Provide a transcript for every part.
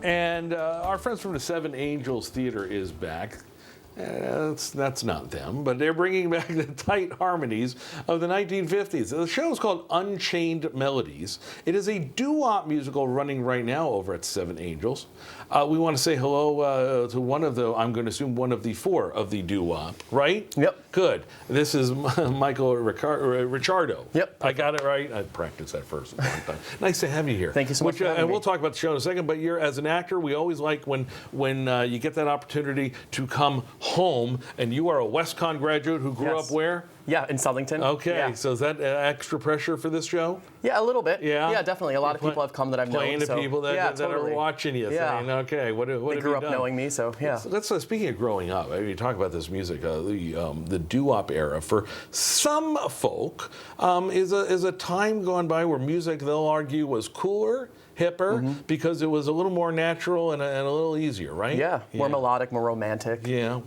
And our friends from the Seven Angels Theater is back. That's not them, but they're bringing back the tight harmonies of the 1950s. The show is called Unchained Melodies. It is a doo-wop musical running right now over at Seven Angels. We want to say hello to one of the, I'm going to assume one of the four of the doo-wop, right? Yep. Good. This is Michael Ricciardone. Yep. I got it right. I practiced that first a long time. Nice to have you here. Thank you so much for having and me. we'll talk about the show in a second, but you're, as an actor, we always like when you get that opportunity to come home, and you are a WestCon graduate who grew up where? Yeah, in Southington. Okay, yeah. So is that extra pressure for this show? Yeah, a little bit. Yeah? Yeah, definitely. A lot of people have come that I've known. Playing to people that are watching you, saying, okay, what have you done? They grew up knowing me, so yeah. So let's speaking of growing up, I mean, you talk about this music, the doo-wop era, for some folk, is a time gone by where music, they'll argue, was cooler, hipper, because it was a little more natural and a little easier, right? Yeah, more melodic, more romantic. Yeah.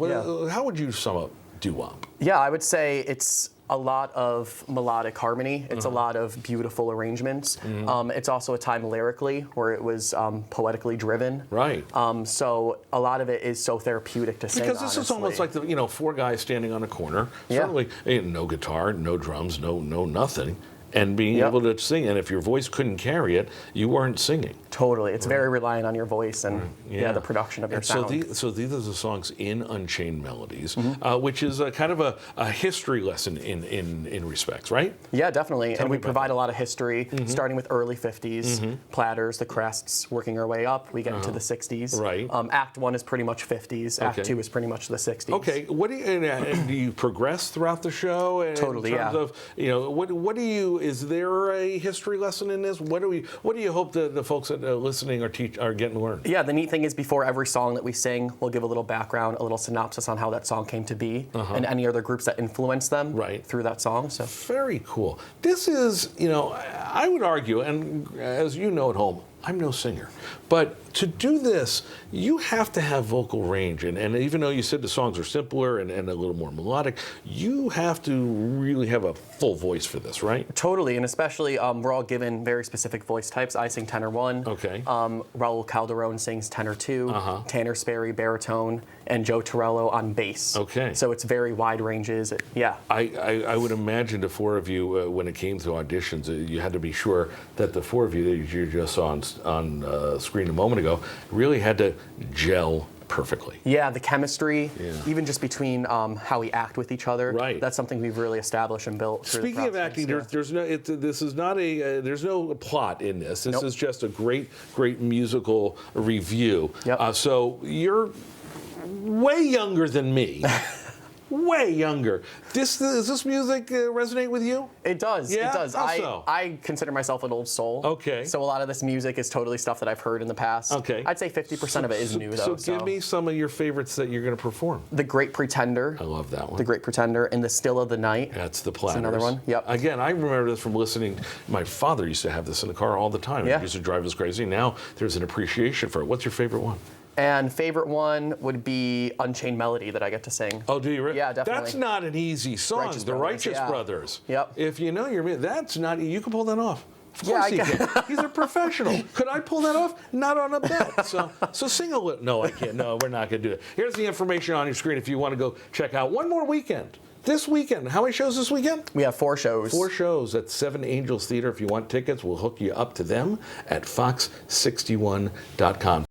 How would you sum up doo-wop? Yeah, I would say it's a lot of melodic harmony. It's a lot of beautiful arrangements. It's also a time lyrically where it was poetically driven. Right. So a lot of it is so therapeutic to sing. Because this is almost like the four guys standing on a corner. Yeah. Certainly, no guitar, no drums, no nothing. And being able to sing, and if your voice couldn't carry it, you weren't singing. Totally, it's very reliant on your voice and the production of your sound. So these are the songs in Unchained Melodies, which is a kind of a history lesson in respects, right? Yeah, definitely. And we provide a lot of history, starting with early 50s, platters, the crests, working our way up. We get into the 60s. Right. Act 1 is pretty much 50s. Act 2 is pretty much the 60s. Okay. What do you progress throughout the show? Totally, in terms of, what do you? Is there a history lesson in this? What do you hope the folks that are listening are getting to learn? Yeah, the neat thing is before every song that we sing, we'll give a little background, a little synopsis on how that song came to be, and any other groups that influenced them through that song. So very cool. This is, I would argue, and as you know at home, I'm no singer, but to do this, you have to have vocal range, and even though you said the songs are simpler and a little more melodic, you have to really have a full voice for this, right? Totally, and especially we're all given very specific voice types. I sing tenor 1. Okay. Raul Calderone sings tenor 2. Tanner Sperry baritone, and Joe Torello on bass. Okay. So it's very wide ranges. Yeah. I would imagine the four of you, when it came to auditions, you had to be sure that the four of you that you just saw on screen a moment ago really had to gel perfectly. Yeah, the chemistry, even just between how we act with each other. Right. That's something we've really established and built. Speaking of acting, there's no plot in this. This is just a great musical review. Yep. So you're way younger than me. Way younger. Does this music resonate with you? It does. Yeah? It does. How so? I consider myself an old soul. Okay. So a lot of this music is totally stuff that I've heard in the past. Okay. I'd say 50% of it is new, though. So give me some of your favorites that you're going to perform. The Great Pretender. I love that one. The Great Pretender and The Still of the Night. That's the Platters. That's another one. Yep. Again, I remember this from listening. My father used to have this in the car all the time. Yeah. It used to drive us crazy. Now there's an appreciation for it. What's your favorite one? And favorite one would be Unchained Melody that I get to sing. Oh, do you really? Yeah, definitely. That's not an easy song. The Righteous Brothers. Yep. If you know that's not. You can pull that off. Of course he can. He's a professional. Could I pull that off? Not on a bet. So sing a little. No, I can't. No, we're not going to do it. Here's the information on your screen if you want to go check out one more weekend. This weekend. How many shows this weekend? We have 4 shows. 4 shows at Seven Angels Theater. If you want tickets, we'll hook you up to them at fox61.com.